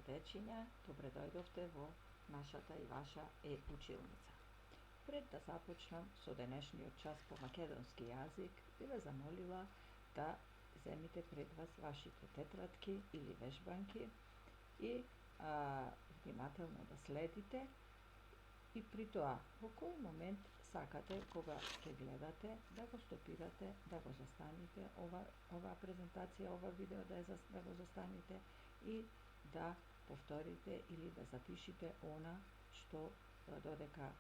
дечиња, добре дојдовте во нашата и ваша училница. Пред да започнам со денешниот час по македонски јазик, би ве замолила да земите пред вас вашите тетрадки или вежбанки и внимателно да следите и при тоа во кој момент сакате кога ќе гледате да го стопирате, да го застаните ова презентација, ова видео да го застанете и да повторите или да запишите она што додека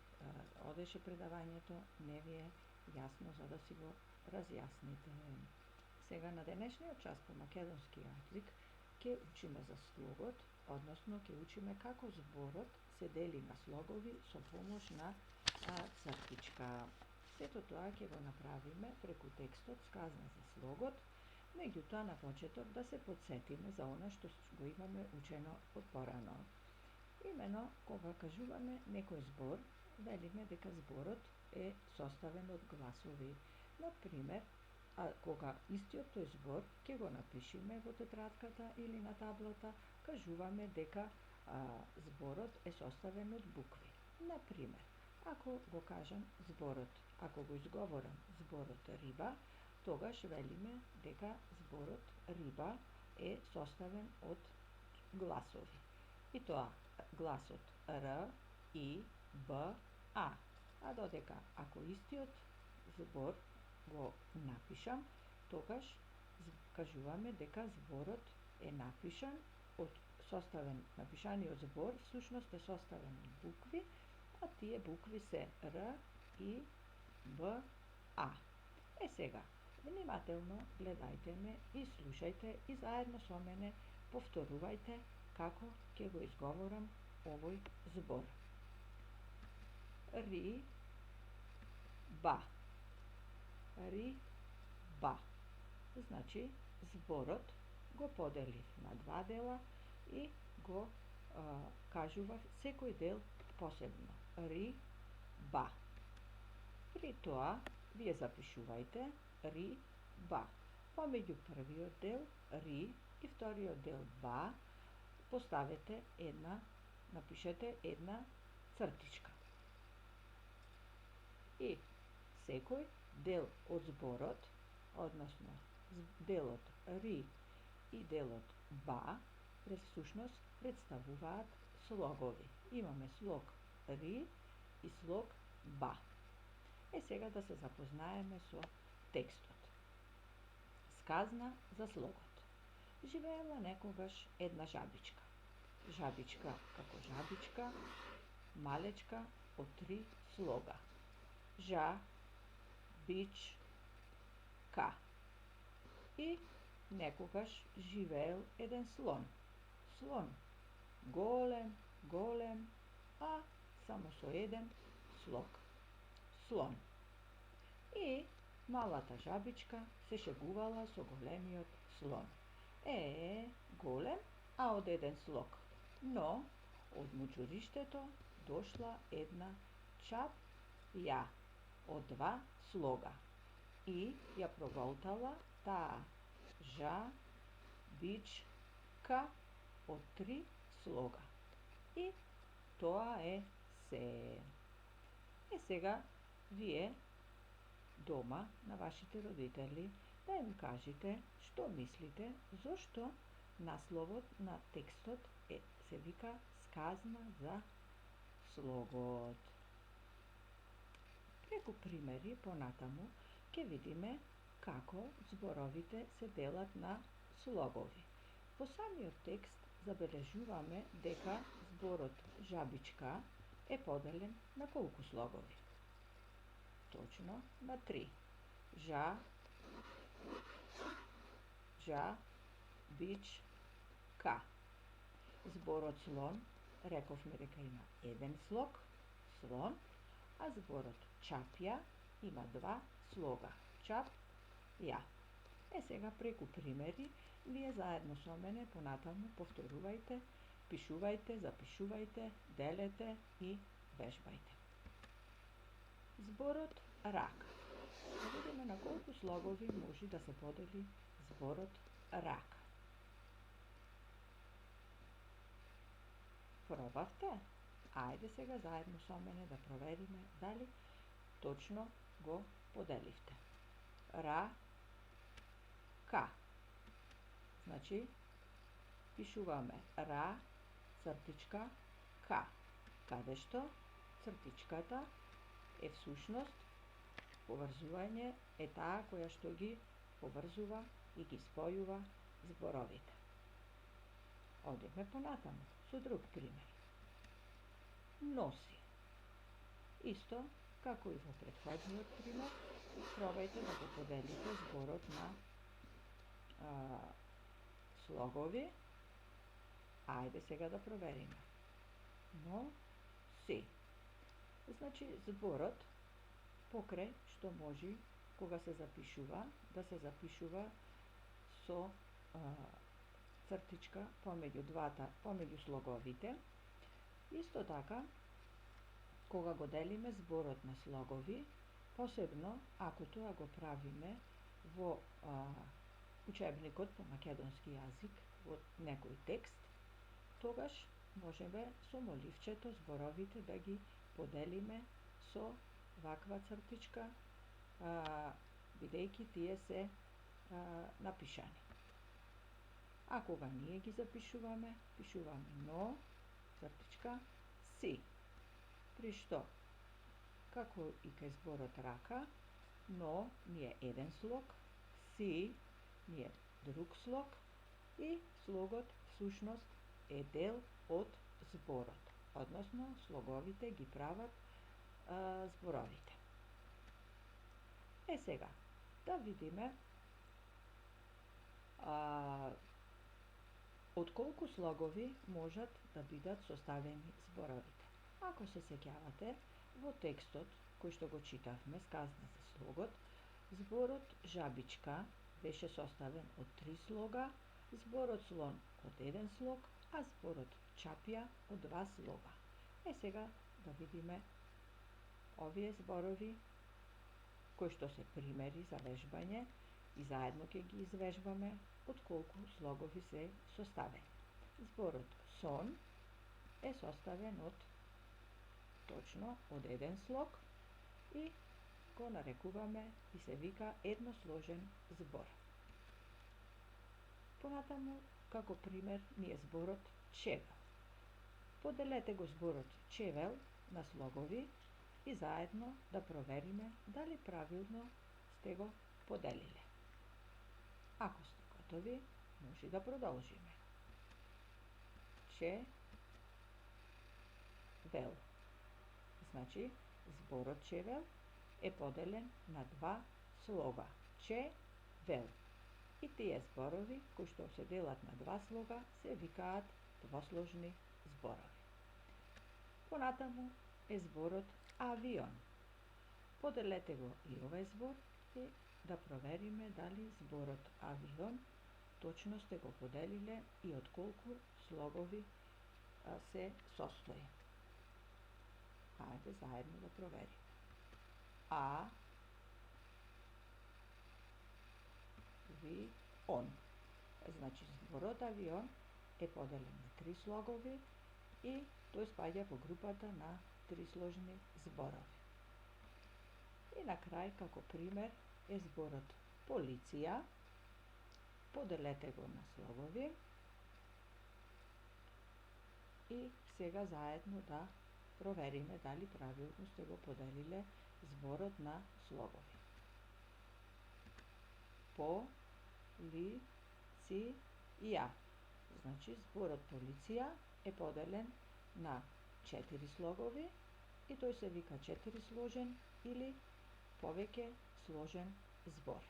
одеше предавањето не ви е јасно за да си го разјасните. Сега на денешниот час по македонски јазик ќе учиме за слогот, односно ќе учиме како зборот се дели на слогови со помош на цртичка. Сето тоа ќе го направиме преку текстот Сказна за слогот, меѓутоа на почеток да се подсетиме за она што го имаме учено од порано. Имено, кога кажуваме некој збор, велиме дека зборот е составен од гласови. Например, кога истиот тој збор ќе го напишеме во тетрадката или на таблата, кажуваме дека зборот е составен од букви. Например, ако го кажам зборот, ако го изговорам зборот риба, тогаш велиме дека зборот риба е составен од гласови. И тоа гласот Р, И, Б, А. А додека ако истиот збор го напишам, тогаш кажуваме дека зборот е напишан напишаниот збор всушност е составен од букви, а тие букви се Р, И, Б, А. Сега, внимателно гледајте ме и слушајте и заедно со мене повторувајте како ќе го изговорам овој збор. Ри, ба. Ри, ба. Значи, зборот го поделив на два дела и го кажував секој дел посебно. Ри, ба. При тоа, вие запишувајте ри, ба. Помеѓу првиот дел ри и вториот дел ба напишете една цртичка. И секој дел од зборот, односно делот ри и делот ба, всушност представуваат слогови. Имаме слог ри и слог ба. Сега да се запознаеме со текстот. Сказна за слогот. Живеела некогаш една жабичка. Жабичка како жабичка, малечка од 3 слога. Жа, бич, ка. И некогаш живеел еден слон. Слон голем, голем, а само со еден слог. Слон. И малата жабичка се шегувала со големиот слон. Голем, а од еден слог. Но, од мучуриштето дошла една чапја од 2 слога. И ја проголтала таа жабичка од 3 слога. И тоа е се. Сега, вие дома на вашите родители да им кажете што мислите, зошто насловот на текстот се вика Сказна за слогот. Преку примери понатаму ќе видиме како зборовите се делат на слогови. Во самиот текст забележуваме дека зборот жабичка е поделен на колку слогови? Точно на 3. Жа, бич, ка. Зборот слон, рековме дека има еден слог, слон, а зборот чапја има 2 слога, чап, ја. Сега преку примери, вие заедно со мене понатаму повторувајте, пишувајте, запишувајте, делете и вежбајте. Зборот рака. Да видиме на колку слогови може да се подели зборот рака. Пробавте? Ајде сега заедно со мене да провериме дали точно го поделивте. Ра, ка. Значи, пишуваме ра, цртичка, ка. Каде што цртичката е всушност поврзување, е таа која што ги поврзува и ги спојува зборовите. Одиме понатаму со друг пример. Носи. Исто како и во претходниот пример, пробајте да го поделите зборот на слогови. Ајде сега да провериме. Но, си. Значи, зборот покрај што може, кога се запишува, да се запишува со цртичка помеѓу слоговите. Исто така, кога го делиме зборот на слогови, посебно ако тоа го правиме во учебникот по македонски јазик, во некој текст, тогаш можеме со моливчето зборовите да ги поделиме со ваква цртичка, бидејќи тие се напишани. А кога ние ги запишуваме, пишуваме но, цртичка, си. При што, како и кај зборот рака, но ни е еден слог, си ни е друг слог и слогот всушност е дел од зборот, односно слоговите ги прават зборовите. Сега, да видиме од колку слогови можат да бидат составени зборовите. Ако се сеќавате, во текстот кој што го читавме, сказна за слогот, зборот жабичка беше составен од 3 слога, зборот слон од 1 слог, а зборот чапја од 2 слога. Сега да видиме овие зборови кои што се примери за вежбање и заедно ќе ги извежбаме од колку слогови се составени. Зборот сон е составен од точно од 1 слог и го нарекуваме и се вика едносложен збор. Понатаму, како пример, ни е зборот чевел. Поделете го зборот чевел на слогови и заедно да провериме дали правилно сте го поделиле. Ако сте готови, може да продолжиме. Чевел. Значи, зборот чевел е поделен на 2 слога. Чевел. И тие зборови кои што се делат на 2 слога се викаат двосложни зборови. Понатаму е зборот авион. Поделете го и овој збор и да провериме дали зборот авион точно сте го поделиле и од колку слогови се состои. Ајде заедно да провериме. Он. Значи, зборот авион е поделен на 3 слогови и тој спаѓа во групата на трисложни зборови. И на крај, како пример, е зборот полиција. Поделете го на слогови и сега заедно да провериме дали правилно сте го поделиле зборот на слогови. Полиција. Значи, зборот полиција е поделен на 4 слогови и тој се вика 4 сложен или повеќе сложен збор.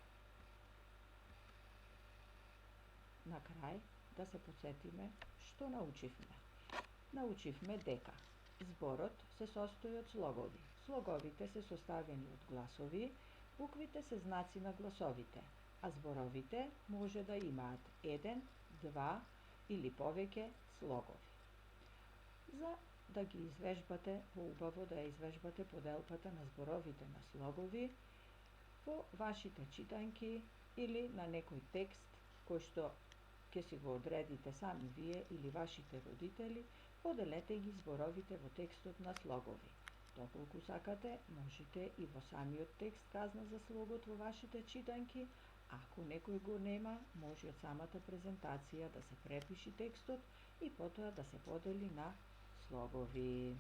На крај да се потсетиме што научивме. Научивме дека зборот се состои од слогови. Слоговите се составени од гласови, буквите се знаци на гласовите, а зборовите може да имаат 1, 2 или повеќе слогови. За да ги извежбате поубаво, да ја извежбате поделбата на зборовите на слогови во вашите читанки или на некој текст кој што ќе си го одредите сами вие или вашите родители, поделете ги зборовите во текстот на слогови. Доколку сакате, можете и во самиот текст казна за слогот во вашите читанки. Ако некој го нема, може од самата презентација да се препиши текстот и потоа да се подели на слогови.